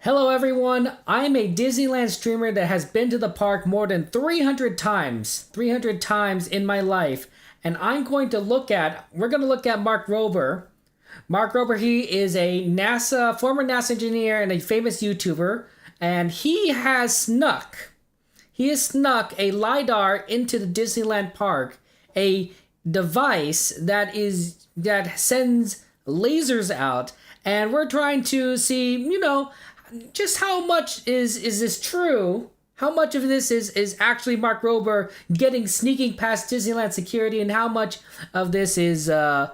Hello everyone, I'm a Disneyland streamer that has been to the park more than 300 times in my life. And we're going to look at Mark Rober. Mark Rober, he is a former NASA engineer and a famous YouTuber. And he has snuck a LiDAR into the Disneyland park, a device that sends lasers out. And we're trying to see, just how much is this true? How much of this is actually Mark Rober sneaking past Disneyland Security, and how much of this is a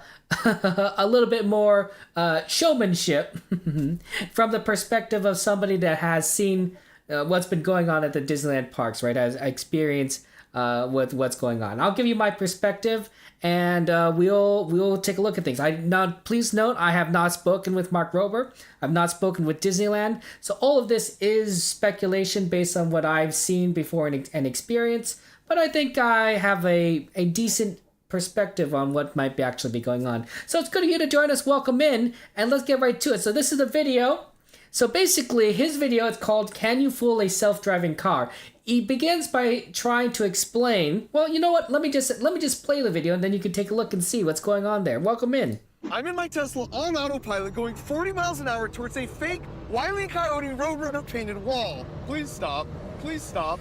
little bit more showmanship from the perspective of somebody that has seen what's been going on at the Disneyland parks, right? Has experience with what's going on. I'll give you my perspective, and we'll take a look at things. Please note, I have not spoken with Mark Rober. I've not spoken with Disneyland. So all of this is speculation based on what I've seen before and experience. But I think I have a decent perspective on what might actually be going on. So it's good of you to join us. Welcome in, and let's get right to it. So this is a video. So basically, his video is called "Can You Fool a Self-Driving Car?" He begins by trying to explain. Well, you know what? Let me just play the video, and then you can take a look and see what's going on there. Welcome in. I'm in my Tesla on autopilot going 40 miles an hour towards a fake Wile E. Coyote Roadrunner painted wall. Please stop. Please stop.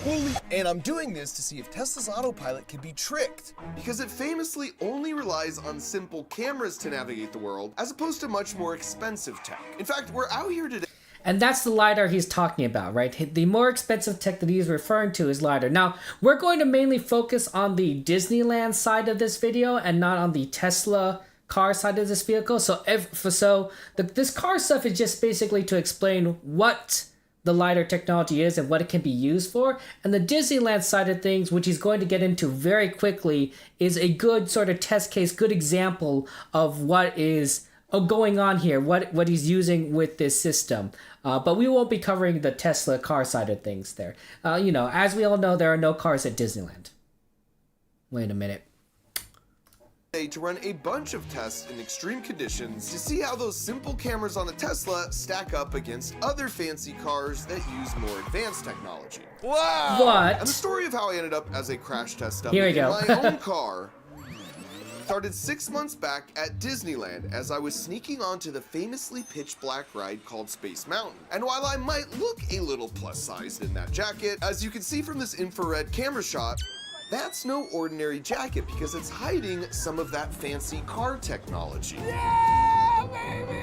Holy... And I'm doing this to see if Tesla's autopilot can be tricked, because it famously only relies on simple cameras to navigate the world, as opposed to much more expensive tech. In fact, we're out here today. And that's the LiDAR he's talking about, right? The more expensive tech that he's referring to is LiDAR. Now, we're going to mainly focus on the Disneyland side of this video and not on the Tesla car side of this vehicle. This car stuff is just basically to explain what the LiDAR technology is and what it can be used for. And the Disneyland side of things, which he's going to get into very quickly, is a good sort of test case, good example of what is going on here, what he's using with this system. But we won't be covering the Tesla car side of things there. As we all know, there are no cars at Disneyland. Wait a minute. To run a bunch of tests in extreme conditions to see how those simple cameras on a Tesla stack up against other fancy cars that use more advanced technology. Wow! What? And the story of how I ended up as a crash test dummy Here we in go. my own car started 6 months back at Disneyland as I was sneaking onto the famously pitch black ride called Space Mountain. And while I might look a little plus sized in that jacket, as you can see from this infrared camera shot, that's no ordinary jacket because it's hiding some of that fancy car technology. Yeah, baby!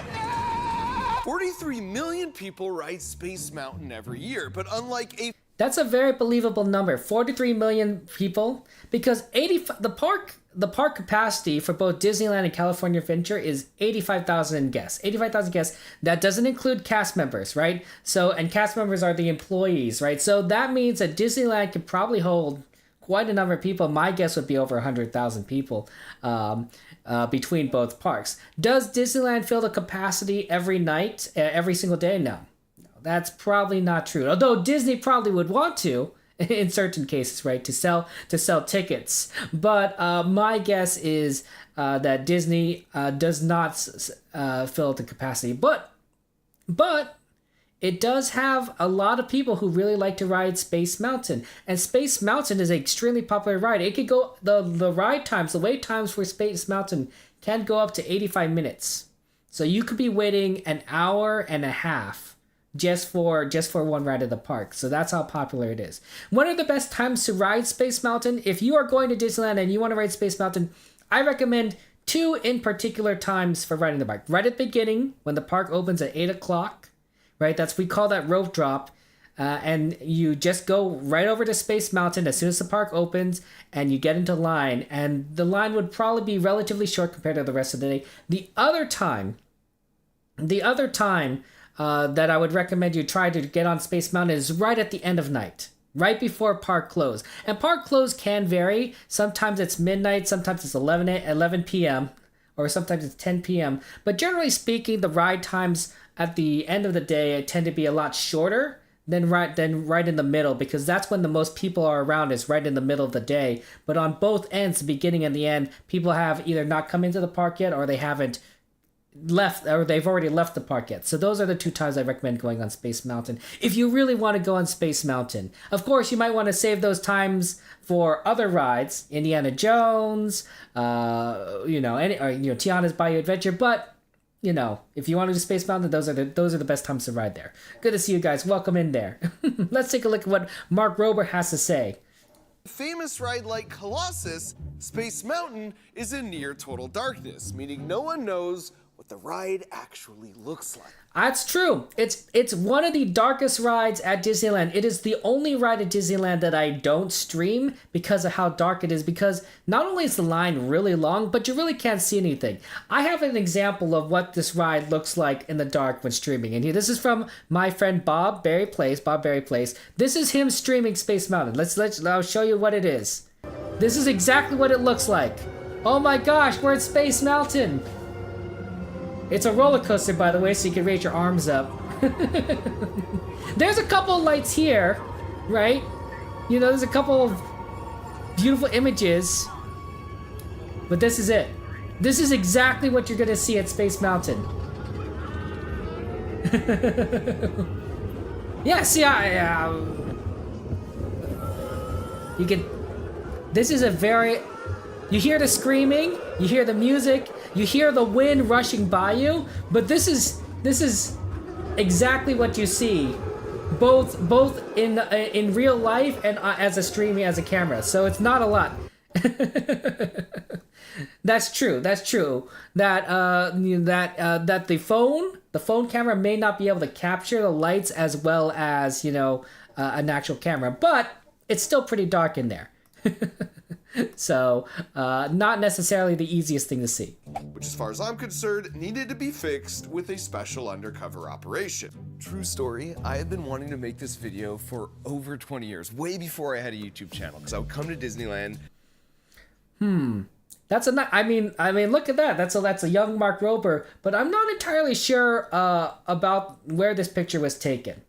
Yeah! 43 million people ride Space Mountain every year, but unlike a... That's a very believable number, 43 million people, because the park capacity for both Disneyland and California Adventure is 85,000 guests. 85,000 guests. That doesn't include cast members, right? And cast members are the employees, right? So that means that Disneyland could probably hold quite a number of people. My guess would be over 100,000 people between both parks. Does Disneyland fill the capacity every night, every single day? No. That's probably not true. Although Disney probably would want to, in certain cases, right, to sell tickets. But my guess is that Disney does not fill the capacity. But it does have a lot of people who really like to ride Space Mountain, and Space Mountain is an extremely popular ride. It could go the ride times, the wait times for Space Mountain can go up to 85 minutes. So you could be waiting an hour and a half. Just for one ride of the park. So that's how popular it is. One of the best times to ride Space Mountain, if you are going to Disneyland and you want to ride Space Mountain, I recommend two in particular times for riding the bike. Right at the beginning, when the park opens at 8 o'clock, right? We call that rope drop. And you just go right over to Space Mountain as soon as the park opens, and you get into line. And the line would probably be relatively short compared to the rest of the day. The other time that I would recommend you try to get on Space Mountain is right at the end of night, right before park close. And park close can vary. Sometimes it's midnight, sometimes it's 11 p.m., or sometimes it's 10 p.m. But generally speaking, the ride times at the end of the day tend to be a lot shorter than right in the middle, because that's when the most people are around, is right in the middle of the day. But on both ends, the beginning and the end, people have either not come into the park yet, or they haven't left, or they've already left the park yet. So those are the 2 times I recommend going on Space Mountain if you really want to go on Space Mountain. Of course, you might want to save those times for other rides, Indiana Jones, Tiana's Bayou Adventure. But if you want to do Space Mountain, those are the best times to ride there. Good to see you guys. Welcome in there. Let's take a look at what Mark Rober has to say. Famous ride like Colossus, Space Mountain is in near total darkness, meaning no one knows what the ride actually looks like. That's true. It's one of the darkest rides at Disneyland. It is the only ride at Disneyland that I don't stream because of how dark it is, because not only is the line really long, but you really can't see anything. I have an example of what this ride looks like in the dark when streaming. And here, this is from my friend Bob Berry Plays. This is him streaming Space Mountain. I'll show you what it is. This is exactly what it looks like. Oh my gosh, we're at Space Mountain. It's a roller coaster, by the way, so you can raise your arms up. There's a couple of lights here, right? There's a couple of beautiful images. But this is it. This is exactly what you're gonna see at Space Mountain. Yeah, see, you can... This is a very... You hear the screaming, you hear the music, you hear the wind rushing by you, but this is exactly what you see, both in real life and as a camera. So it's not a lot. That's true. That the phone camera may not be able to capture the lights as well as an actual camera, but it's still pretty dark in there. So, not necessarily the easiest thing to see. Which, as far as I'm concerned, needed to be fixed with a special undercover operation. True story, I have been wanting to make this video for over 20 years, way before I had a YouTube channel, because I would come to Disneyland. Look at that. That's a young Mark Rober, but I'm not entirely sure about where this picture was taken.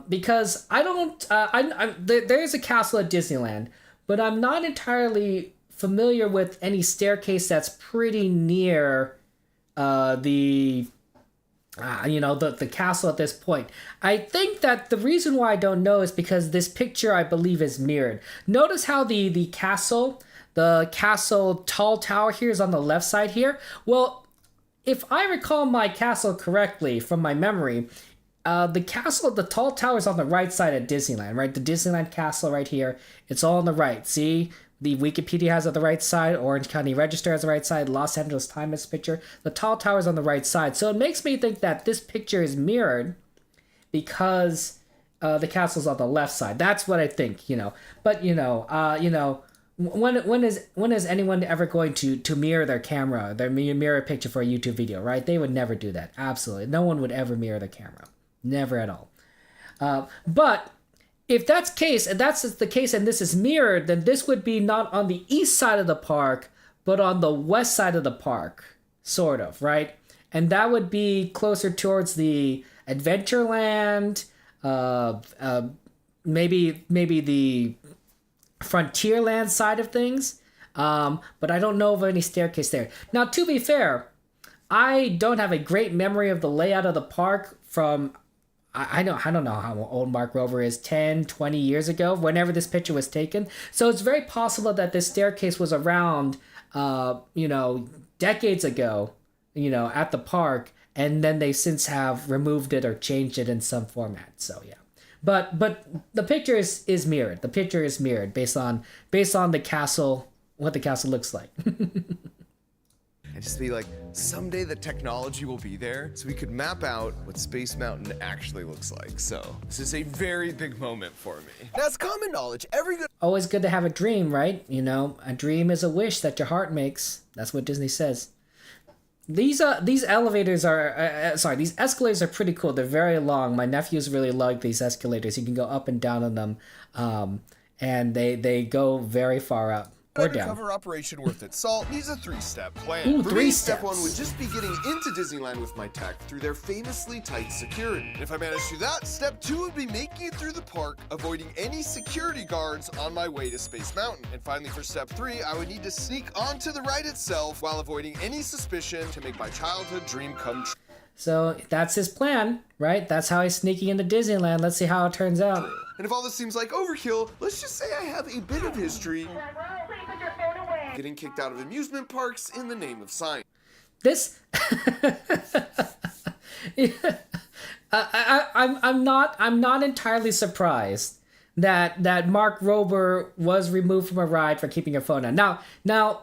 Because there's a castle at Disneyland, but I'm not entirely familiar with any staircase that's pretty near the castle at this point. I think that the reason why I don't know is because this picture, I believe, is mirrored. Notice how the castle tall tower here is on the left side here. Well, if I recall my castle correctly from my memory, the tall tower is on the right side at Disneyland, right? The Disneyland castle right here, it's all on the right. See, the Wikipedia has it on the right side, Orange County Register has the right side, Los Angeles Times picture. The tall tower is on the right side. So it makes me think that this picture is mirrored because the castle's on the left side. That's what I think, But, when is anyone ever going to mirror their camera, mirror a picture for a YouTube video, right? They would never do that. Absolutely. No one would ever mirror their camera. Never at all. But if that's the case and this is mirrored, then this would be not on the east side of the park, but on the west side of the park, sort of, right? And that would be closer towards the Adventureland, maybe the Frontierland side of things. But I don't know of any staircase there. Now, to be fair, I don't have a great memory of the layout of the park from... I don't know how old Mark Rober is, 10, 20 years ago, whenever this picture was taken. So it's very possible that this staircase was around, decades ago, at the park, and then they since have removed it or changed it in some format. So yeah, but the picture is mirrored. The picture is mirrored based on the castle, what the castle looks like. And just be like, someday the technology will be there so we could map out what Space Mountain actually looks like. So this is a very big moment for me. Now, it's common knowledge, Always good to have a dream, right? A dream is a wish that your heart makes. That's what Disney says. These escalators are pretty cool. They're very long. My nephews really like these escalators. You can go up and down on them, and they go very far up. We're down. undercover operation worth its salt needs a 3-step plan. Ooh, For 3 me, steps. step 1 would just be getting into Disneyland with my tech through their famously tight security. And if I manage to do that, step 2 would be making it through the park, avoiding any security guards on my way to Space Mountain. And finally, for step 3, I would need to sneak onto the ride itself while avoiding any suspicion to make my childhood dream come true. So that's his plan, right? That's how he's sneaking into Disneyland. Let's see how it turns out. And if all this seems like overkill, let's just say I have a bit of history getting kicked out of amusement parks in the name of science. This I'm not entirely surprised that Mark Rober was removed from a ride for keeping your phone on. Now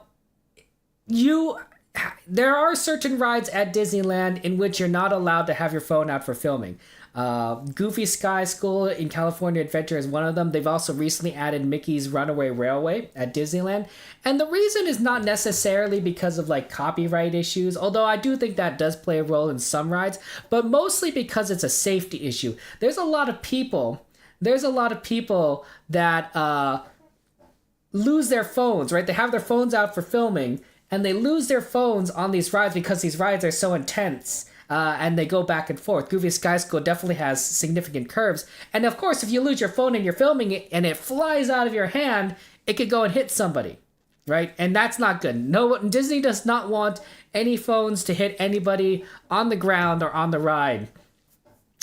there are certain rides at Disneyland in which you're not allowed to have your phone out for filming. Goofy Sky School in California Adventure is one of them. They've also recently added Mickey's Runaway Railway at Disneyland. And the reason is not necessarily because of like copyright issues, although I do think that does play a role in some rides, but mostly because it's a safety issue. There's a lot of people that lose their phones, right? They have their phones out for filming, and they lose their phones on these rides because these rides are so intense, and they go back and forth. Goofy Sky School definitely has significant curves. And of course, if you lose your phone and you're filming it and it flies out of your hand, it could go and hit somebody, right? And that's not good. No, Disney does not want any phones to hit anybody on the ground or on the ride.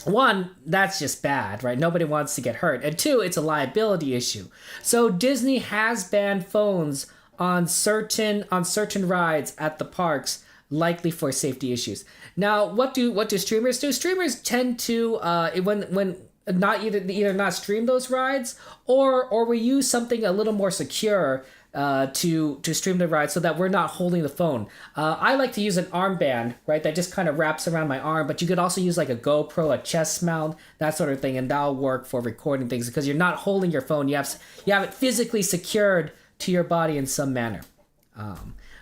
One, that's just bad, right? Nobody wants to get hurt. And two, it's a liability issue. So Disney has banned phones on certain rides at the parks, likely for safety issues. Now, what do streamers do? Streamers tend to when not either not stream those rides, or we use something a little more secure to stream the ride so that we're not holding the phone. I like to use an armband, right, that just kind of wraps around my arm, but you could also use like a GoPro, a chest mount, that sort of thing, and that'll work for recording things because you're not holding your phone. You have it physically secured to your body in some manner.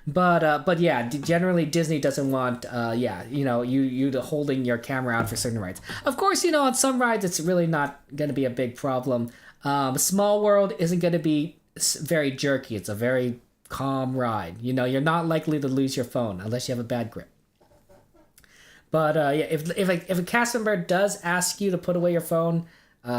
But yeah, generally Disney doesn't want you holding your camera out for certain rides. Of course, on some rides it's really not going to be a big problem. Small World isn't going to be very jerky. It's a very calm ride. You're not likely to lose your phone unless you have a bad grip. But yeah, if a cast member does ask you to put away your phone,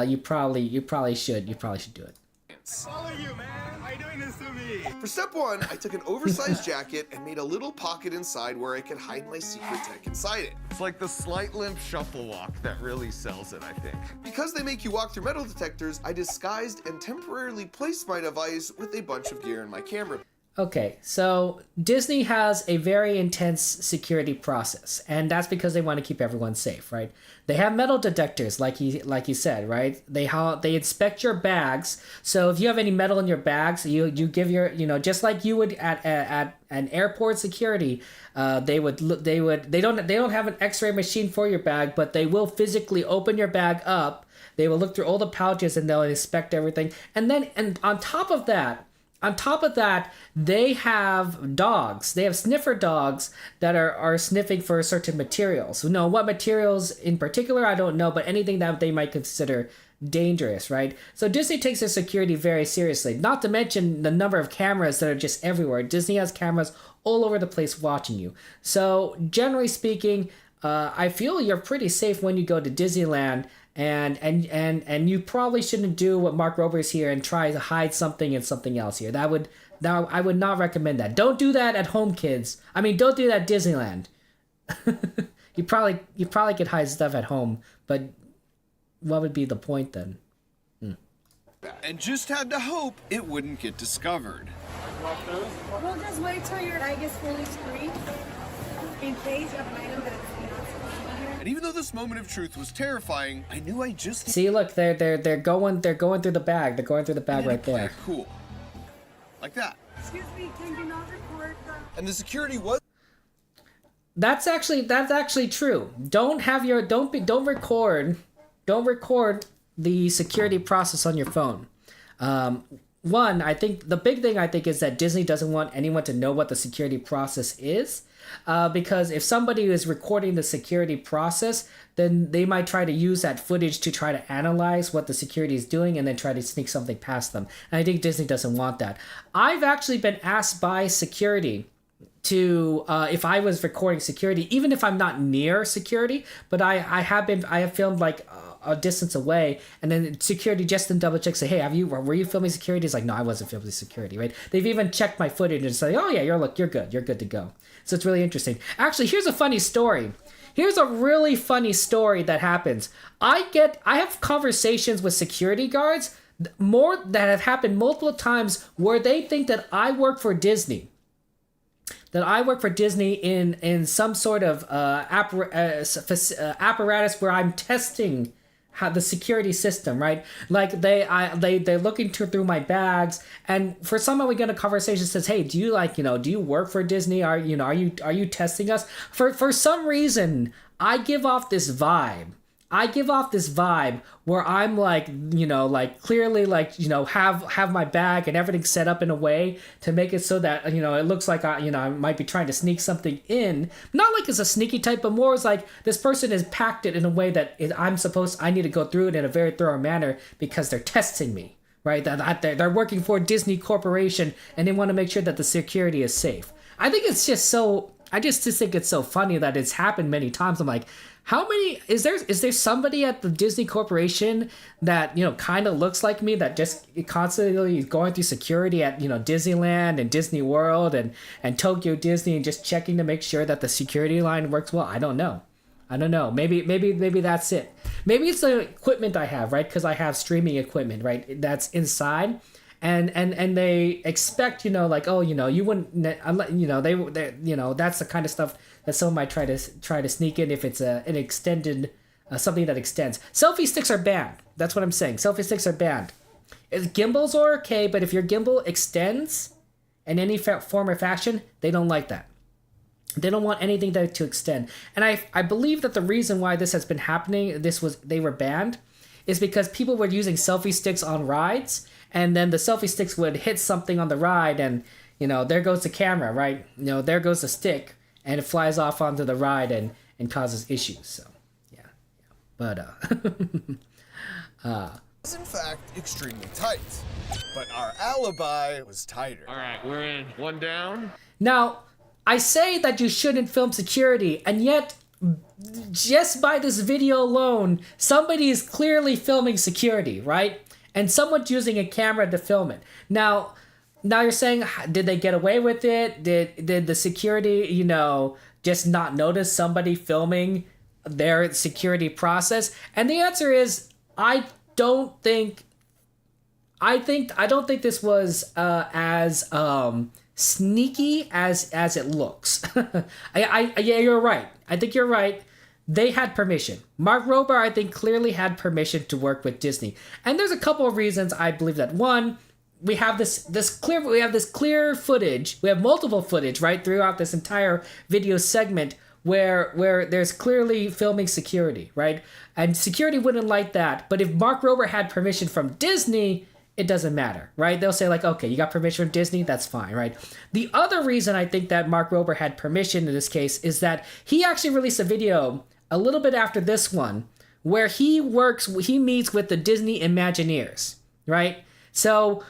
you probably should do it. Follow you, man. Why are you doing this to me? For step 1, I took an oversized jacket and made a little pocket inside where I could hide my secret tech inside it. It's like the slight limp shuffle walk that really sells it, I think. Because they make you walk through metal detectors, I disguised and temporarily placed my device with a bunch of gear in my camera. Okay, so Disney has a very intense security process, and that's because they want to keep everyone safe, right? They have metal detectors, like you said, right? They inspect your bags. So if you have any metal in your bags, you give your, just like you would at an airport security, they don't have an X-ray machine for your bag, but they will physically open your bag up. They will look through all the pouches and they'll inspect everything, and on top of that, they have dogs. They have sniffer dogs that are sniffing for certain materials. What materials in particular, I don't know, but anything that they might consider dangerous, right? So Disney takes their security very seriously, not to mention the number of cameras that are just everywhere. Disney has cameras all over the place watching you. So generally speaking, I feel you're pretty safe when you go to Disneyland. And you probably shouldn't do what Mark Rober's here and try to hide something in something else here. I would not recommend that. Don't do that at home, kids. I mean, don't do that at Disneyland. you probably could hide stuff at home, but what would be the point then? And just had to hope it wouldn't get discovered. We'll just wait till your eye gets fully screened in case you have an item that's not supposed to be here. And even though this moment of truth was terrifying, I knew I just See, look, they're going through the bag. They're going through the bag right there. Cool. Like that. Excuse me, can you not record the... And the security was That's actually true. Don't record the security process on your phone. one, I think the big thing I think is that Disney doesn't want anyone to know what the security process is, because if somebody is recording the security process, then they might try to use that footage to try to analyze what the security is doing and then try to sneak something past them. And I think Disney doesn't want that. I've actually been asked by security to if I was recording security, even if I'm not near security, but I have filmed like a distance away, and then security just then double check, say, hey, were you filming security? It's like, no, I wasn't filming security, right? They've even checked my footage and say, oh yeah, you're good to go. So it's really interesting. Actually, here's a funny story. Here's a really funny story that happens. I have conversations with security guards that have happened multiple times where they think that I work for Disney. That I work for Disney in some sort of apparatus where I'm testing how the security system, right? Like they're looking through my bags, and for someone we get a conversation says, hey, do you work for Disney? Are you testing us? For some reason, I give off this vibe where I'm like, clearly have my bag and everything set up in a way to make it so that, it looks like I might be trying to sneak something in. Not like it's a sneaky type, but more as like this person has packed it in a way that I need to go through it in a very thorough manner because they're testing me, right? That they're working for Disney Corporation and they want to make sure that the security is safe. I think it's just so, I just think it's so funny that it's happened many times. I'm like, how many is there somebody at the Disney Corporation that kind of looks like me that just constantly is going through security at Disneyland and Disney World and Tokyo Disney and just checking to make sure that the security line works well? I don't know. Maybe that's it. Maybe it's the equipment I have, right? Because I have streaming equipment, right? That's inside. And they expect, you wouldn't, that's the kind of stuff that someone might try to sneak in if it's an extended, something that extends. Selfie sticks are banned. That's what I'm saying. Selfie sticks are banned. Gimbals are okay, but if your gimbal extends in any form or fashion, they don't like that. They don't want anything to extend. And I believe that the reason why this has been happening, they were banned, is because people were using selfie sticks on rides, and then the selfie sticks would hit something on the ride, and there goes the camera, right? There goes the stick, and it flies off onto the ride and causes issues. So yeah. But was in fact extremely tight, but our alibi was tighter. All right, we're in. One down. Now, I say that you shouldn't film security, and yet just by this video alone, somebody is clearly filming security, right? And someone's using a camera to film it. Now you're saying, did they get away with it? Did the security, just not notice somebody filming their security process? And the answer is, I don't think this was as sneaky as it looks. Yeah, you're right. I think you're right. They had permission. Mark Rober, I think, clearly had permission to work with Disney. And there's a couple of reasons I believe that. One, we have this clear footage. We have multiple footage, right, throughout this entire video segment where there's clearly filming security, right? And security wouldn't like that. But if Mark Rober had permission from Disney, it doesn't matter, right? They'll say like, okay, you got permission from Disney, that's fine, right? The other reason I think that Mark Rober had permission in this case is that he actually released a video a little bit after this one where he meets with the Disney Imagineers, right? So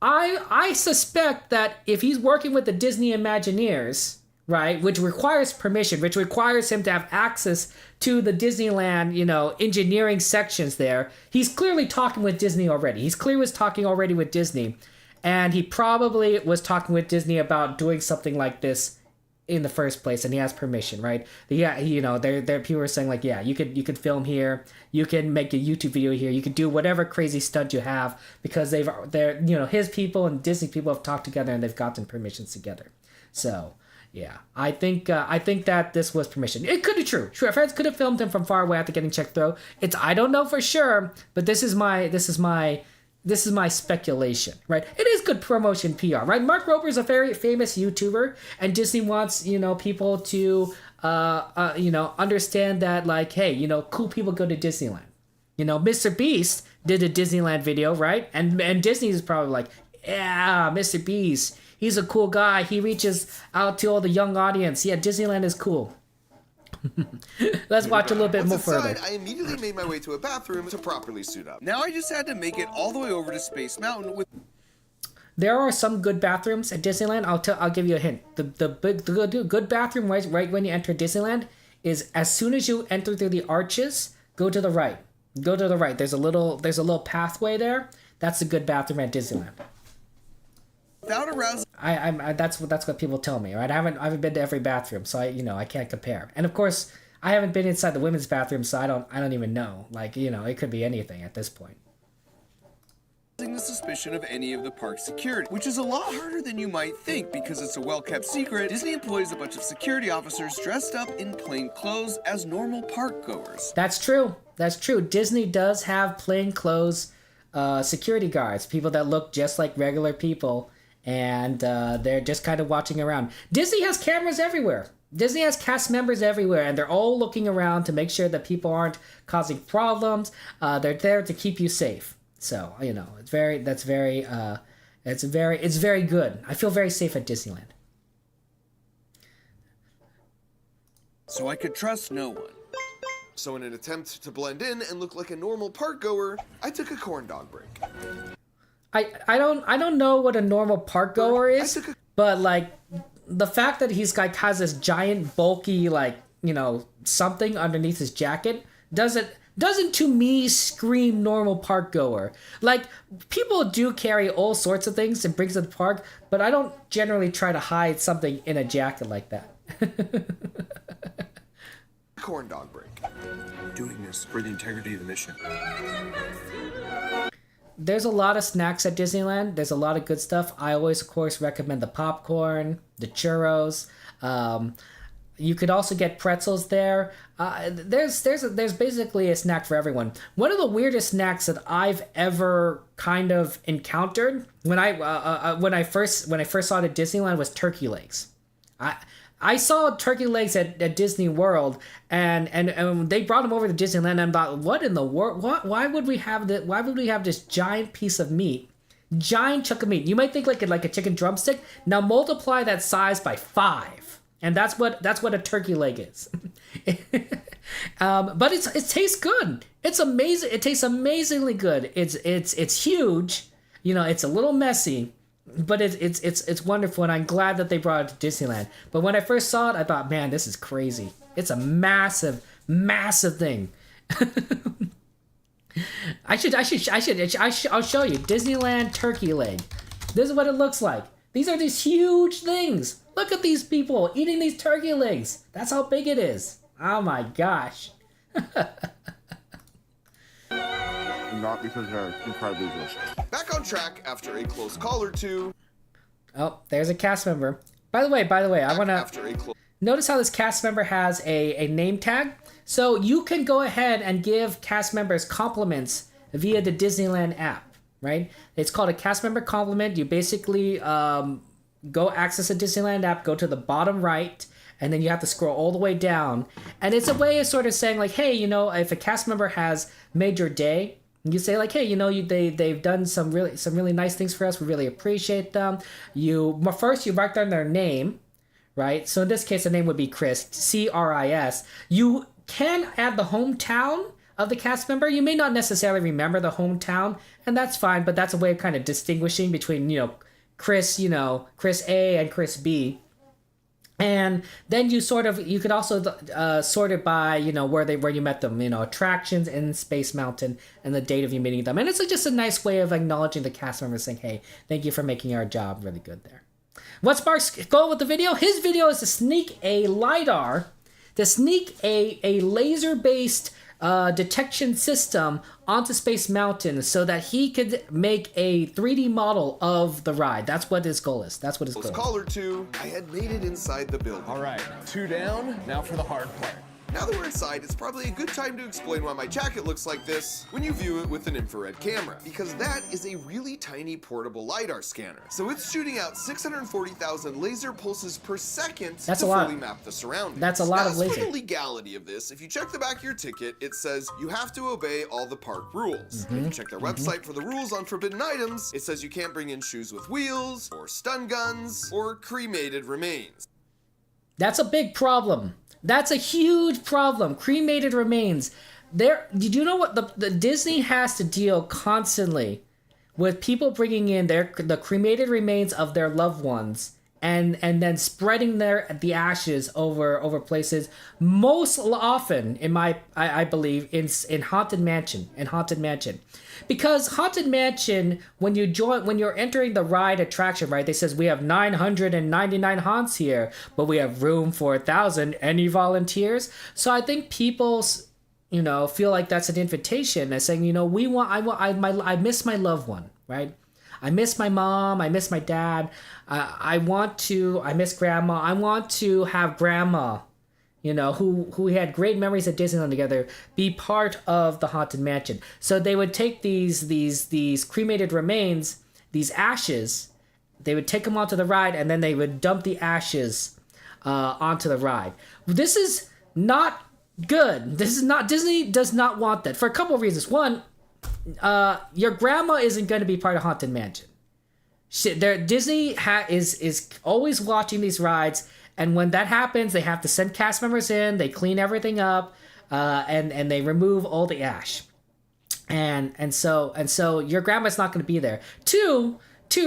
I suspect that if he's working with the Disney Imagineers, right, which requires permission, which requires him to have access to the Disneyland, engineering sections there, he's clearly talking with Disney already. He's clearly was talking already with Disney, and he probably was talking with Disney about doing something like this in the first place, and he has permission, right? Yeah, there people are saying like, yeah, you could film here, you can make a YouTube video here, you can do whatever crazy stunt you have because his people and Disney people have talked together and they've gotten permissions together. So yeah, I think that this was permission. It could be true. Sure, friends could have filmed him from far away after getting checked through. I don't know for sure, but this is my speculation, right? It is good promotion PR, right? Mark Rober is a very famous YouTuber, and Disney wants people to understand that, like, hey, cool people go to Disneyland, You know, Mr. Beast did a Disneyland video, right? And Disney is probably like, yeah, Mr. Beast, he's a cool guy. He reaches out to all the young audience. Yeah, Disneyland is cool. Let's watch a little bit more further. I immediately made my way to a bathroom to properly suit up. Now I just had to make it all the way over to Space Mountain with... There are some good bathrooms at Disneyland. I'll give you a hint. The good bathroom right when you enter Disneyland is as soon as you enter through the arches, go to the right. Go to the right. There's a little pathway there. That's a good bathroom at Disneyland. Without arousing... That's what people tell me, right? I haven't been to every bathroom, so I can't compare. And of course, I haven't been inside the women's bathroom, so I don't even know. Like, it could be anything at this point. The suspicion of any of the park security, which is a lot harder than you might think because it's a well-kept secret. Disney employs a bunch of security officers dressed up in plain clothes as normal park goers. That's true. That's true. Disney does have plain clothes security guards, people that look just like regular people, and they're just kind of watching around. Disney has cameras everywhere. Disney has cast members everywhere, and they're all looking around to make sure that people aren't causing problems. They're there to keep you safe. So, it's very good. I feel very safe at Disneyland. So I could trust no one. So in an attempt to blend in and look like a normal park goer, I took a corn dog break. I don't know what a normal park goer is, but like the fact that he's like has this giant bulky something underneath his jacket doesn't to me scream normal park goer. Like, people do carry all sorts of things and brings to the park, but I don't generally try to hide something in a jacket like that. Corn dog break. Doing this for the integrity of the mission. There's a lot of snacks at Disneyland. There's a lot of good stuff. I always, of course, recommend the popcorn, the churros. You could also get pretzels there. There's basically a snack for everyone. One of the weirdest snacks that I've ever kind of encountered when I first saw it at Disneyland was turkey legs. I saw turkey legs at Disney World, and they brought them over to Disneyland, and I thought, what in the world? Why would we have that? Why would we have this giant piece of meat? Giant chunk of meat. You might think like a chicken drumstick. Now multiply that size by 5. And that's what a turkey leg is. But it tastes good. It's amazing. It tastes amazingly good. It's huge. It's a little messy, but it's wonderful, and I'm glad that they brought it to Disneyland. But when I first saw it, I thought, man, this is crazy. It's a massive thing. I'll show you Disneyland turkey leg. This is what it looks like. These are these huge things. Look at these people eating these turkey legs. That's how big it is. Oh my gosh. Not because they're incredibly delicious. Back on track after a close call or two. Oh, there's a cast member. By the way, I want to notice how this cast member has a name tag. So you can go ahead and give cast members compliments via the Disneyland app, right? It's called a cast member compliment. You basically go access the Disneyland app, go to the bottom right, and then you have to scroll all the way down. And it's a way of sort of saying like, hey, if a cast member has made your day, you say like, hey, they've done some really nice things for us. We really appreciate them. First you write down their name, right? So in this case, the name would be Chris, C-R-I-S. You can add the hometown of the cast member. You may not necessarily remember the hometown, and that's fine, but that's a way of kind of distinguishing between, Chris, Chris A and Chris B. And then you could also sort it by, where you met them, attractions in Space Mountain and the date of you meeting them. And it's just a nice way of acknowledging the cast members, saying, hey, thank you for making our job really good there. What's Mark's goal with the video? His video is to sneak a LiDAR, to sneak a laser-based detection system onto Space Mountain so that he could make a 3D model of the ride. That's what his goal is. That's what his goal is. Call or two, I had made it inside the building. All right, 2 down. Now for the hard part. Now that we're inside, it's probably a good time to explain why my jacket looks like this when you view it with an infrared camera, because that is a really tiny portable LiDAR scanner. So it's shooting out 640,000 laser pulses per second That's to a lot. fully map the surroundings. That's a lot now, of laser. For the legality of this, if you check the back of your ticket, it says you have to obey all the park rules. If you check their website for the rules on forbidden items, it says you can't bring in shoes with wheels, or stun guns, or cremated remains. That's a big problem. That's a huge problem. Cremated remains. Did you know what the Disney has to deal constantly with people bringing in the cremated remains of their loved ones and then spreading the ashes over places. Most often, I believe, in Haunted Mansion. Because Haunted Mansion, when you're entering the ride attraction, right, they says we have 999 haunts here, but we have room for 1,000. Any volunteers? So I think people, feel like that's an invitation and saying, I miss my loved one, right? I miss my mom. I miss my dad. I miss grandma. I want to have grandma, who had great memories at Disneyland together, be part of the Haunted Mansion. So they would take these cremated remains, these ashes, they would take them onto the ride, and then they would dump the ashes onto the ride. This is not good. Disney does not want that for a couple of reasons. One, your grandma isn't going to be part of Haunted Mansion. Disney is always watching these rides. And when that happens, they have to send cast members in. They clean everything up, and they remove all the ash. And so your grandma's not going to be there. Two,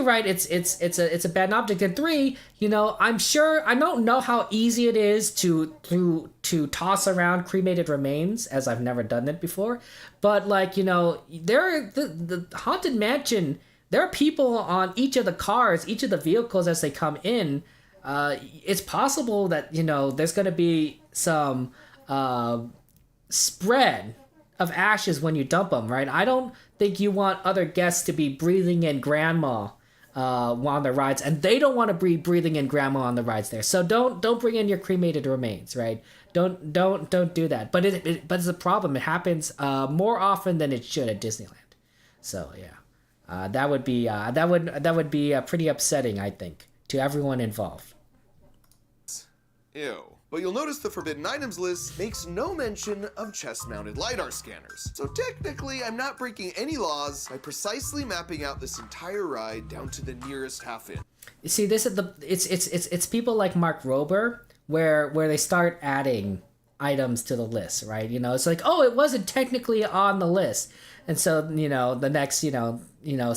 right? It's a bad object. And three, I'm sure I don't know how easy it is to toss around cremated remains, as I've never done it before. But the Haunted Mansion. There are people on each of the cars, each of the vehicles as they come in. It's possible that there's going to be some spread of ashes when you dump them, right? I don't think you want other guests to be breathing in grandma on the rides, and they don't want to be breathing in grandma on the rides there. So don't bring in your cremated remains, right? Don't do that. But it's a problem. It happens more often than it should at Disneyland. So yeah, that would be pretty upsetting, I think, to everyone involved. Ew. But you'll notice the forbidden items list makes no mention of chest-mounted LiDAR scanners. So technically, I'm not breaking any laws by precisely mapping out this entire ride down to the nearest half-inch. You see, this is it's people like Mark Rober where they start adding items to the list, right? It's like, oh, it wasn't technically on the list, and so the next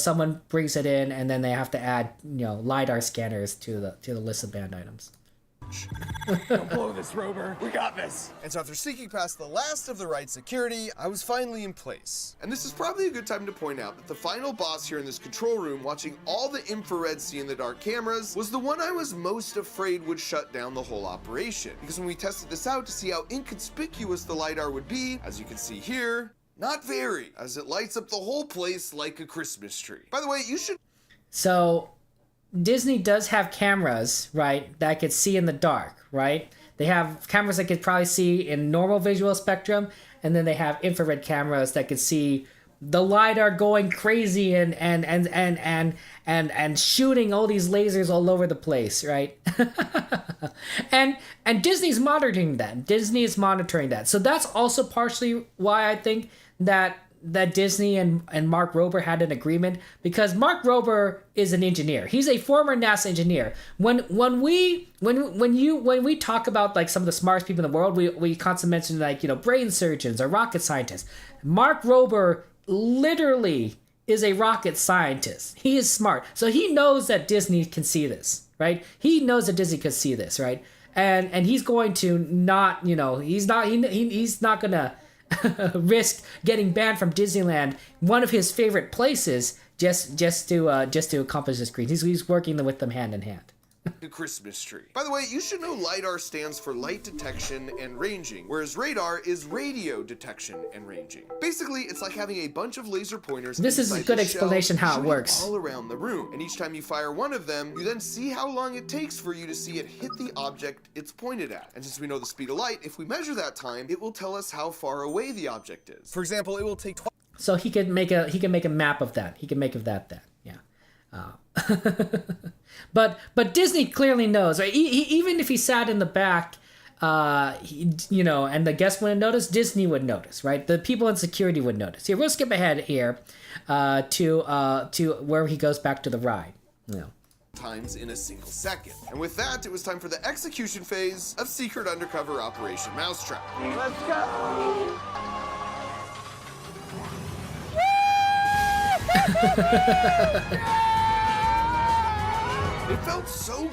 someone brings it in, and then they have to add LiDAR scanners to the list of banned items. Don't blow this, Rover. We got this. And so after sneaking past the last of the ride security, I was finally in place. And this is probably a good time to point out that the final boss here in this control room, watching all the infrared see-in-the-dark cameras, was the one I was most afraid would shut down the whole operation. Because when we tested this out to see how inconspicuous the LiDAR would be, as you can see here, not very, as it lights up the whole place like a Christmas tree. By the way, you should... So Disney does have cameras, right, that could see in the dark, right? They have cameras that could probably see in normal visual spectrum, and then they have infrared cameras that could see the LiDAR going crazy and shooting all these lasers all over the place, right? and Disney's monitoring that. Disney is monitoring that. So that's also partially why I think that Disney and Mark Rober had an agreement, because Mark Rober is an engineer. He's a former NASA engineer. When we talk about like some of the smartest people in the world, we constantly mention like brain surgeons or rocket scientists. Mark Rober literally is a rocket scientist. He is smart, so he knows that Disney can see this, right? He knows that Disney can see this, right? And he's going to not, he's not gonna risk getting banned from Disneyland, one of his favorite places, just to accomplish his dreams. He's working with them hand in hand. A Christmas tree. By the way, you should know LiDAR stands for light detection and ranging, whereas radar is radio detection and ranging. Basically, it's like having a bunch of laser pointers. This is a inside good the explanation shell, how it shooting works. all around the room, and each time you fire one of them, you then see how long it takes for you to see it hit the object it's pointed at. And since we know the speed of light, if we measure that time, it will tell us how far away the object is. For example, it will take So he could make a map of that. He can make of that. Yeah. But Disney clearly knows, right? Even if he sat in the back, and the guests wouldn't notice, Disney would notice, right? The people in security would notice. Here, we'll skip ahead here to where he goes back to the ride. Times in a single second. And with that, it was time for the execution phase of Secret Undercover Operation Mousetrap. Let's go! It felt so.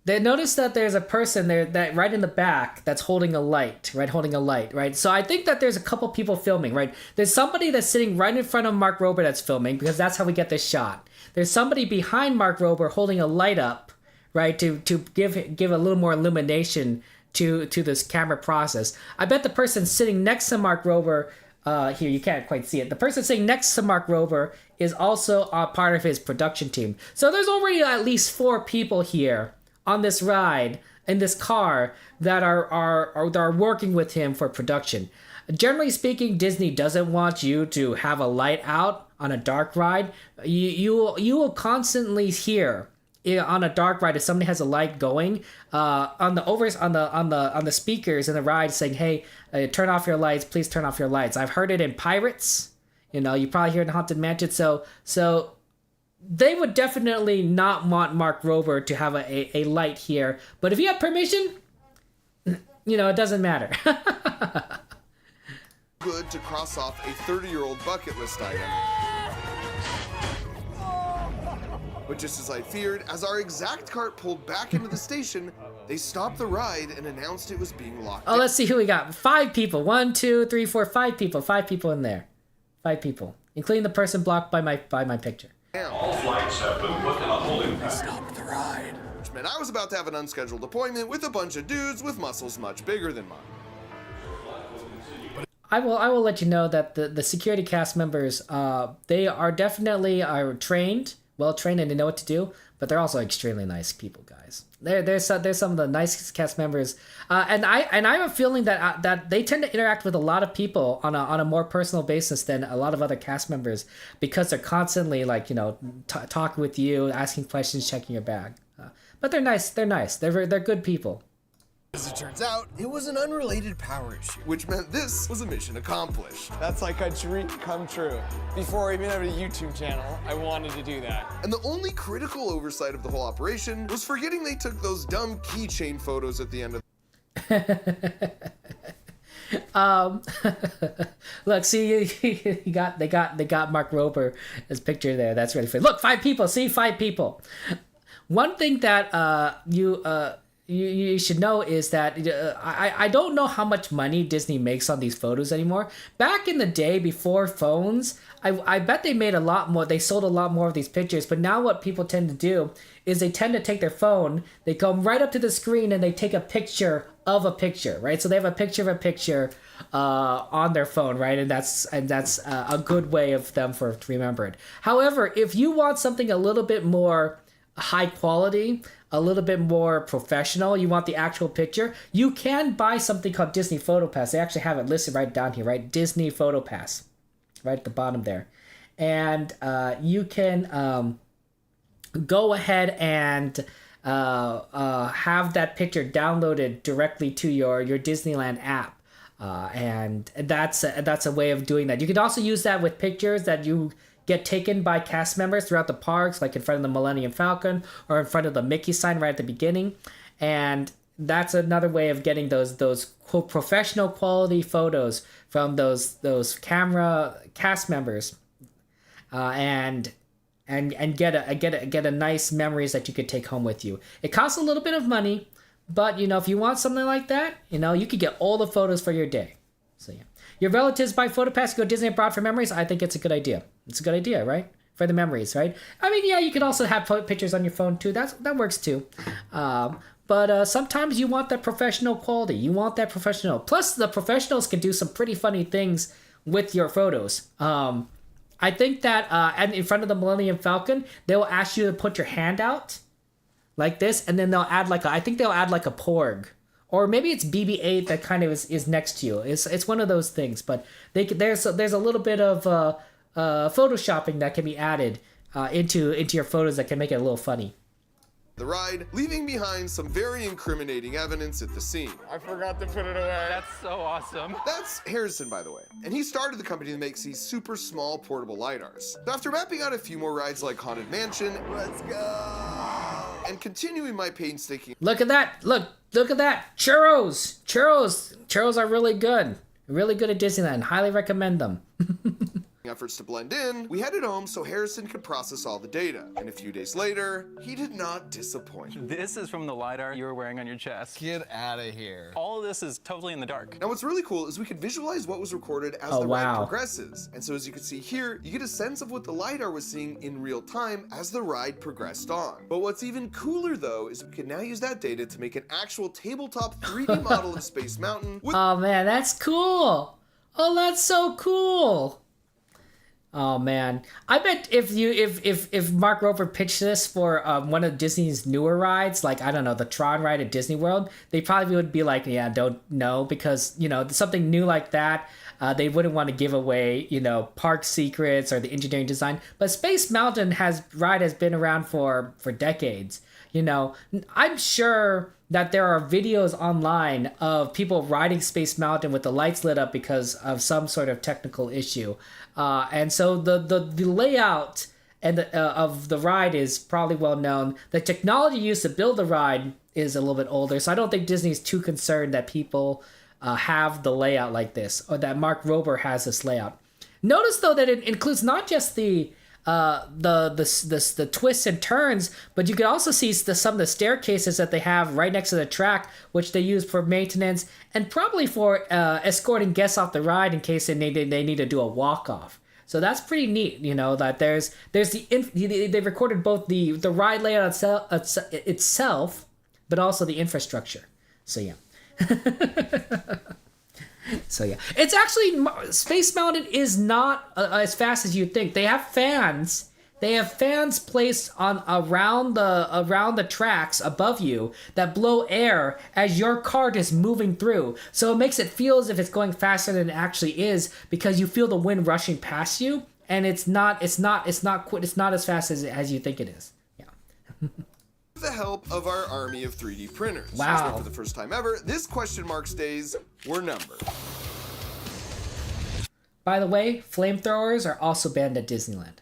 They notice that there's a person there that right in the back that's holding a light, right? So I think that there's a couple people filming, right? There's somebody that's sitting right in front of Mark Rober that's filming, because that's how we get this shot. There's somebody behind Mark Rober holding a light up, right, to give a little more illumination to this camera process. I bet the person sitting next to Mark Rober, here you can't quite see it. The person sitting next to Mark Rober is also a part of his production team. So there's already at least 4 people here on this ride in this car that are working with him for production. Generally speaking, Disney doesn't want you to have a light out on a dark ride. You will constantly hear on a dark ride if somebody has a light going on the speakers in the ride saying, "Hey, turn off your lights, please turn off your lights." I've heard it in Pirates. You probably hear it in Haunted Mansion. So they would definitely not want Mark Rober to have a light here. But if you have permission, it doesn't matter. Good to cross off a 30-year-old bucket list item. But just as I feared, as our exact cart pulled back into the station, they stopped the ride and announced it was being locked Oh, let's see who we got. 5 people. 1, 2, 3, 4, 5 people. 5 people in there. 5 people, including the person blocked by my picture. All flights have been put in a holding pattern. Stopped the ride. Which meant I was about to have an unscheduled appointment with a bunch of dudes with muscles much bigger than mine. I will let you know that the security cast members, they are definitely trained, well trained, and they know what to do. But they're also extremely nice people, guys. There's some of the nicest cast members, and I have a feeling that they tend to interact with a lot of people on a more personal basis than a lot of other cast members, because they're constantly talking with you, asking questions, checking your bag. But they're nice. They're good people. As it turns out, it was an unrelated power issue, which meant this was a mission accomplished. That's like a dream come true. Before I even had a YouTube channel, I wanted to do that. And the only critical oversight of the whole operation was forgetting they took those dumb keychain photos at the end of Look, see, they got Mark Rober as picture there. That's really funny. Look, 5 people. See, 5 people. One thing that you should know is that I don't know how much money Disney makes on these photos anymore. Back in the day before phones, I bet they made a lot more. They sold a lot more of these pictures. But now what people tend to do is they tend to take their phone, they come right up to the screen, and they take a picture of a picture, right? So they have a picture of a picture on their phone, right? And that's a good way of them to remember it. However, if you want something a little bit more high quality, a little bit more professional, you want the actual picture, you can buy something called Disney Photo Pass. They actually have it listed right down here, right? Disney Photo Pass, right at the bottom there. And you can go ahead and have that picture downloaded directly to your Disneyland app. And that's a way of doing that. You can also use that with pictures that you get taken by cast members throughout the parks, like in front of the Millennium Falcon or in front of the Mickey sign right at the beginning. And that's another way of getting those quote professional quality photos from those camera cast members, and get a nice memories that you could take home with you. It costs a little bit of money, but if you want something like that, you could get all the photos for your day. So yeah. Your relatives buy PhotoPass to go Disney abroad for memories? I think it's a good idea. It's a good idea, right? for the memories, right? I mean, yeah, you could also have pictures on your phone too. That works too. But sometimes you want that professional quality. You want that professional. Plus, the professionals can do some pretty funny things with your photos. I think that and in front of the Millennium Falcon, they will ask you to put your hand out like this, and then they'll add like I think they'll add like a porg. Or maybe it's BB-8 that kind of is next to you. It's one of those things. But there's a little bit of photoshopping that can be added into your photos that can make it a little funny. The ride, leaving behind some very incriminating evidence at the scene. I forgot to put it away. That's so awesome. That's Harrison, by the way, and he started the company that makes these super small portable LiDARs. So after mapping out a few more rides like Haunted Mansion, let's go, and continuing my painstaking Look at that! Look at that! Churros are really good. Really good at Disneyland. Highly recommend them. efforts to blend in, we headed home so Harrison could process all the data. And a few days later, he did not disappoint. This is from the LiDAR you were wearing on your chest. Get out of here. All of this is totally in the dark. Now what's really cool is we could visualize what was recorded as the ride progresses. And so as you can see here, you get a sense of what the LiDAR was seeing in real time as the ride progressed on. But what's even cooler though is we can now use that data to make an actual tabletop 3D model of Space Mountain with— Oh man, that's cool. Oh, that's so cool. Oh man, I bet if Mark Rober pitched this for one of Disney's newer rides, like I don't know, the Tron ride at Disney World, they probably would be like, yeah, don't know, because you know something new like that, they wouldn't want to give away, you know, park secrets or the engineering design. But Space Mountain has been around for decades. You know, I'm sure that there are videos online of people riding Space Mountain with the lights lit up because of some sort of technical issue. And so the layout and of the ride is probably well known. The technology used to build the ride is a little bit older, so I don't think Disney's too concerned that people have the layout like this, or that Mark Rober has this layout. Notice though that it includes not just the twists and turns, but you can also see some of the staircases that they have right next to the track, which they use for maintenance and probably for escorting guests off the ride in case they need to do a walk off. So that's pretty neat, you know, that they recorded both the ride layout itself, but also the infrastructure. So yeah. So yeah, it's actually, Space Mountain is not as fast as you'd think. They have fans. They have fans placed on around the tracks above you that blow air as your cart is moving through. So it makes it feel as if it's going faster than it actually is, because you feel the wind rushing past you, and it's not as fast as you think it is. Yeah. With the help of our army of 3D printers. Wow. For the first time ever, this question marks days were numbered. By the way, flamethrowers are also banned at Disneyland.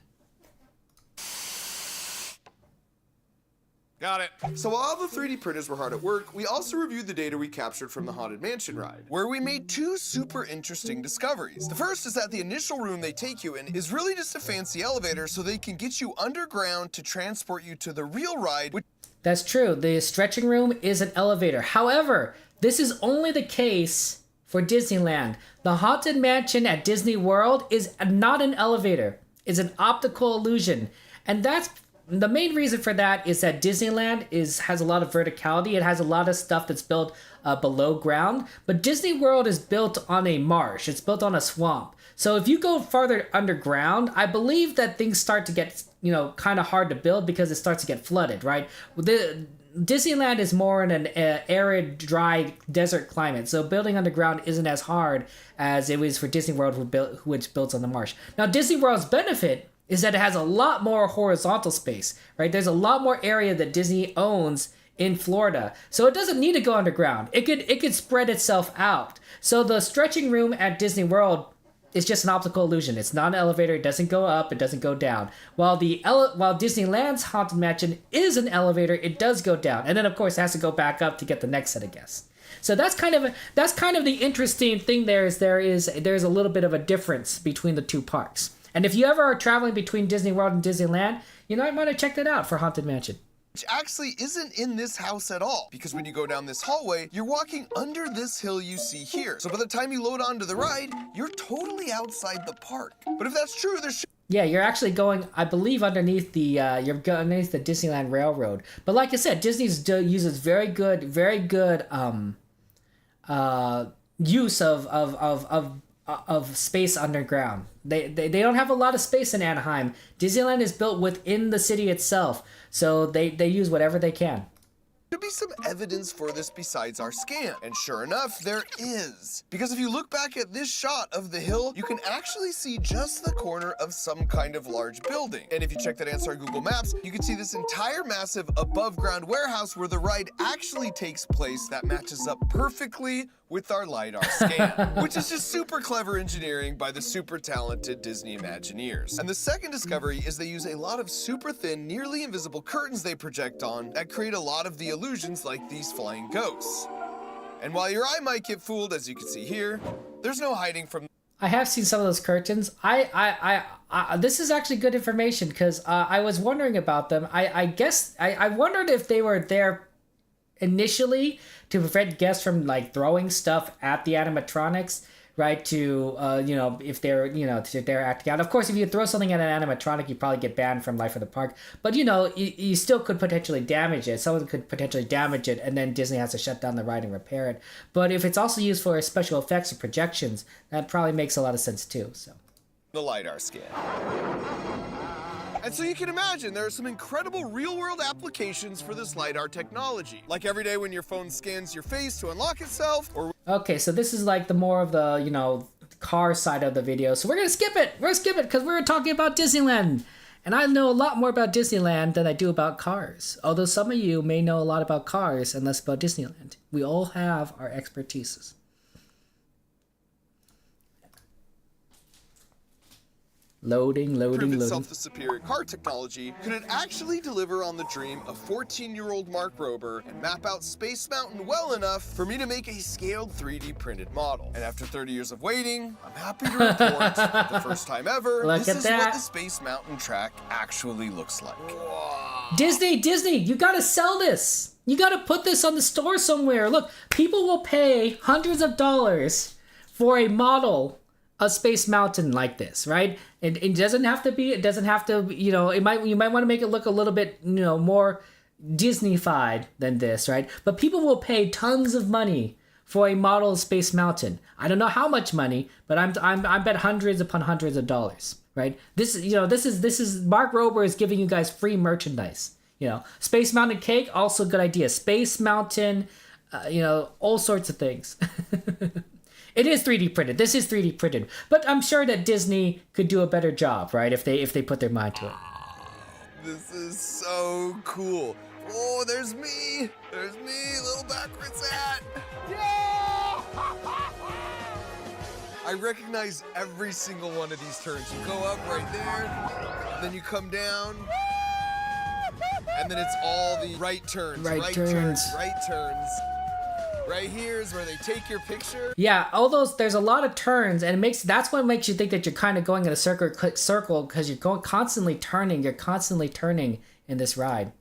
Got it. So while the 3D printers were hard at work, we also reviewed the data we captured from the Haunted Mansion ride, where we made two super interesting discoveries. The first is that the initial room they take you in is really just a fancy elevator so they can get you underground to transport you to the real ride, which— That's true. The stretching room is an elevator. However, this is only the case for Disneyland. The Haunted Mansion at Disney World is not an elevator. It's an optical illusion. And that's the main reason for that is that Disneyland has a lot of verticality. It has a lot of stuff that's built below ground. But Disney World is built on a marsh. It's built on a swamp. So if you go farther underground, I believe that things start to get, you know, kind of hard to build because it starts to get flooded, right? Disneyland is more in an arid, dry desert climate, so building underground isn't as hard as it was for Disney World, which builds on the marsh. Now, Disney World's benefit is that it has a lot more horizontal space, right? There's a lot more area that Disney owns in Florida, so it doesn't need to go underground. It could spread itself out. So the stretching room at Disney World is just an optical illusion. It's not an elevator. It doesn't go up. It doesn't go down. While Disneyland's Haunted Mansion is an elevator, it does go down, and then of course it has to go back up to get the next set of guests. So that's kind of the interesting thing. There's a little bit of a difference between the two parks. And if you ever are traveling between Disney World and Disneyland, you might want to check that out for Haunted Mansion. Which actually isn't in this house at all, because when you go down this hallway, you're walking under this hill you see here. So by the time you load onto the ride, you're totally outside the park. But if that's true, Yeah, you're actually going, I believe, underneath the you're going underneath the Disneyland Railroad. But like I said, uses very good use of space underground. They don't have a lot of space in Anaheim. Disneyland is built within the city itself, so they use whatever they can. Could be some evidence for this besides our scan. And sure enough, there is. Because if you look back at this shot of the hill, you can actually see just the corner of some kind of large building. And if you check that answer on Google Maps, you can see this entire massive above ground warehouse where the ride actually takes place that matches up perfectly with our LiDAR scan, which is just super clever engineering by the super talented Disney Imagineers. And the second discovery is they use a lot of super thin, nearly invisible curtains they project on that create a lot of the illusions like these flying ghosts. And while your eye might get fooled, as you can see here, there's no hiding from. I have seen some of those curtains. This is actually good information because I was wondering about them. I wondered if they were there initially to prevent guests from like throwing stuff at the animatronics, right? To if they're acting out. Of course, if you throw something at an animatronic, you probably get banned from Life of the Park. But you still could potentially damage it. Someone could potentially damage it, and then Disney has to shut down the ride and repair it. But if it's also used for special effects or projections, that probably makes a lot of sense too. So the LiDAR scan. And so you can imagine there are some incredible real-world applications for this LiDAR technology. Like every day when your phone scans your face to unlock itself, or... Okay, so this is like the more of the, car side of the video. So we're going to skip it. We're going to skip it because we're talking about Disneyland. And I know a lot more about Disneyland than I do about cars. Although some of you may know a lot about cars and less about Disneyland. We all have our expertises. Loading. Prove itself the superior car technology, could it actually deliver on the dream of 14-year-old Mark Rober and map out Space Mountain well enough for me to make a scaled 3D printed model? And after 30 years of waiting, I'm happy to report that the first time ever, this is what the Space Mountain track actually looks like. Whoa. Disney, you gotta sell this. You gotta put this on the store somewhere. Look, people will pay hundreds of dollars for a model of Space Mountain like this, right? It doesn't have to be, you might want to make it look a little bit, more Disney-fied than this, right? But people will pay tons of money for a model of Space Mountain. I don't know how much money, but I bet hundreds upon hundreds of dollars, right? This is Mark Rober is giving you guys free merchandise. Space Mountain cake, also a good idea. Space Mountain, all sorts of things. It is 3D printed. This is 3D printed, but I'm sure that Disney could do a better job, right? If they put their mind to it. This is so cool. Oh, there's me. There's me, little backwards hat. Yeah! I recognize every single one of these turns. You go up right there, then you come down, and then it's all the right turns. Right turns. Right here is where they take your picture. Yeah, there's a lot of turns, and that's what makes you think that you're kind of going in a circle because you're constantly turning. You're constantly turning in this ride.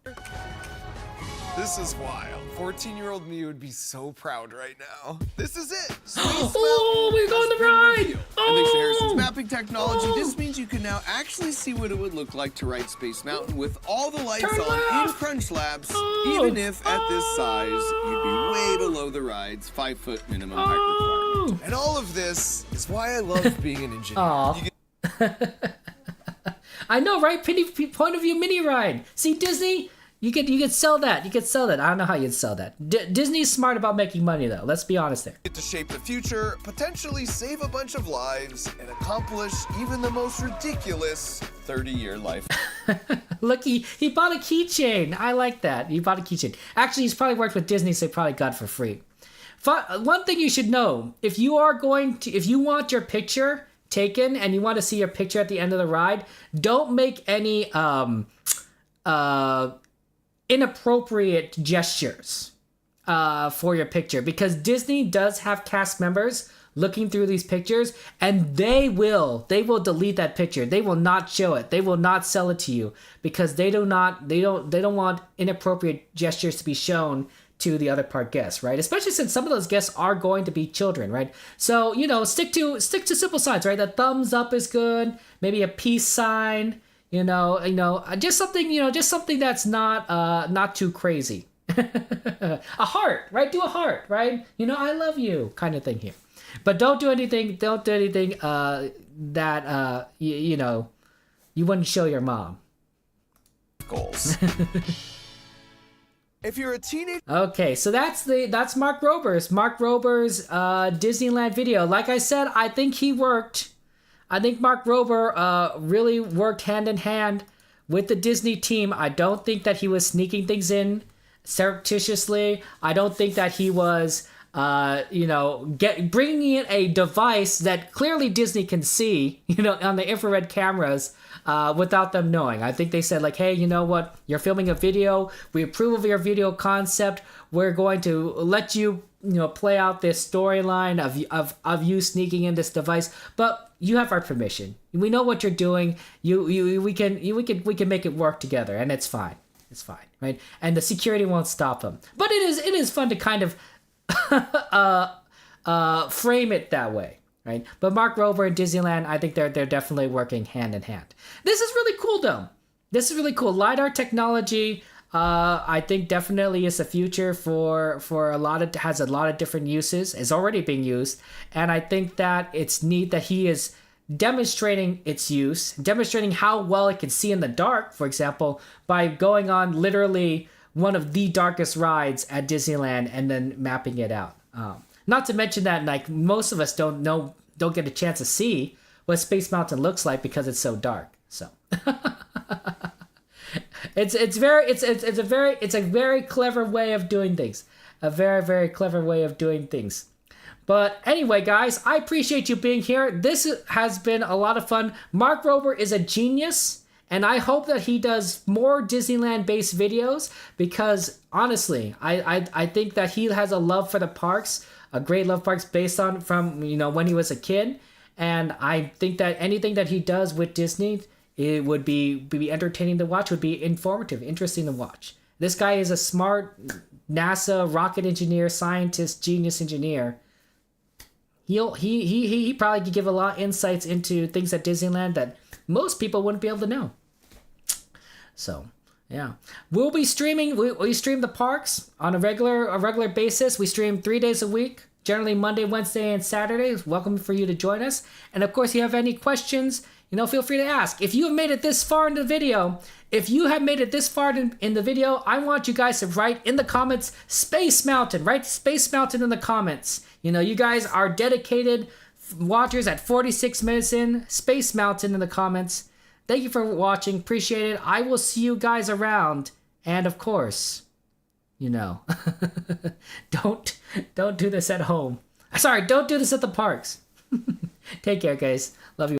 This is wild. 14-year-old me would be so proud right now. This is it. Space Oh, we're going the ride. And thanks to Harrison's mapping technology, this means you can now actually see what it would look like to ride Space Mountain with all the lights on in Crunch Labs, even if at this size, you'd be way below the ride's 5-foot minimum height requirement. And all of this is why I love being an engineer. I know, right? Point of view mini ride. See, Disney, you could sell that. You could sell that. I don't know how you'd sell that. Disney's smart about making money, though. Let's be honest there. Get to shape the future, potentially save a bunch of lives, and accomplish even the most ridiculous 30-year life. Look, he bought a keychain. I like that. He bought a keychain. Actually, he's probably worked with Disney, so he probably got it for free. One thing you should know, if you want your picture taken and you want to see your picture at the end of the ride, don't make any inappropriate gestures for your picture, because Disney does have cast members looking through these pictures, and they will delete that picture. They will not show it. They will not sell it to you because they don't want inappropriate gestures to be shown to the other park guests, right? Especially since some of those guests are going to be children, right? So, you know, stick to simple signs, right? The thumbs up is good, maybe a peace sign, just something that's not too crazy. A heart, right? Do a heart, right? I love you kind of thing here. But don't do anything that you wouldn't show your mom. Goals. If you're a teenager... Okay, so that's Mark Rober's Disneyland video. Like I said, I think he worked. I think Mark Rober really worked hand in hand with the Disney team. I don't think that he was sneaking things in surreptitiously. I don't think that he was bringing in a device that clearly Disney can see, on the infrared cameras, without them knowing. I think they said like, hey, you know what? You're filming a video. We approve of your video concept. We're going to let you, play out this storyline of you sneaking in this device, but you have our permission. We know what you're doing. We can make it work together, and it's fine. It's fine, right? And the security won't stop them. But it is fun to kind of frame it that way, right? But Mark Rober and Disneyland, I think they're definitely working hand in hand. This is really cool, though. This is really cool. LiDAR technology, I think definitely is the future for has a lot of different uses. It's already being used, and I think that it's neat that he is demonstrating its use, demonstrating how well it can see in the dark, for example, by going on literally one of the darkest rides at Disneyland and then mapping it out. Not to mention that like most of us don't get a chance to see what Space Mountain looks like because it's so dark. So it's a very clever way of doing things. A very, very clever way of doing things. But anyway, guys, I appreciate you being here. This has been a lot of fun. Mark Rober is a genius, and I hope that he does more Disneyland-based videos because, honestly, I think that he has a love for the parks, a great love for parks based on from when he was a kid. And I think that anything that he does with Disney, it would be entertaining to watch, would be informative, interesting to watch. This guy is a smart NASA rocket engineer, scientist, genius engineer. He probably could give a lot of insights into things at Disneyland that most people wouldn't be able to know. So, yeah. We'll be streaming. We stream the parks on a regular basis. We stream 3 days a week, generally Monday, Wednesday, and Saturday. Welcome for you to join us. And of course, if you have any questions, feel free to ask. If you have made it this far in the video, I want you guys to write in the comments, Space Mountain. Write Space Mountain in the comments. You guys are dedicated watchers at 46 minutes in. Space Mountain in the comments. Thank you for watching. Appreciate it. I will see you guys around. And of course, don't do this at home. Sorry, don't do this at the parks. Take care, guys. Love you.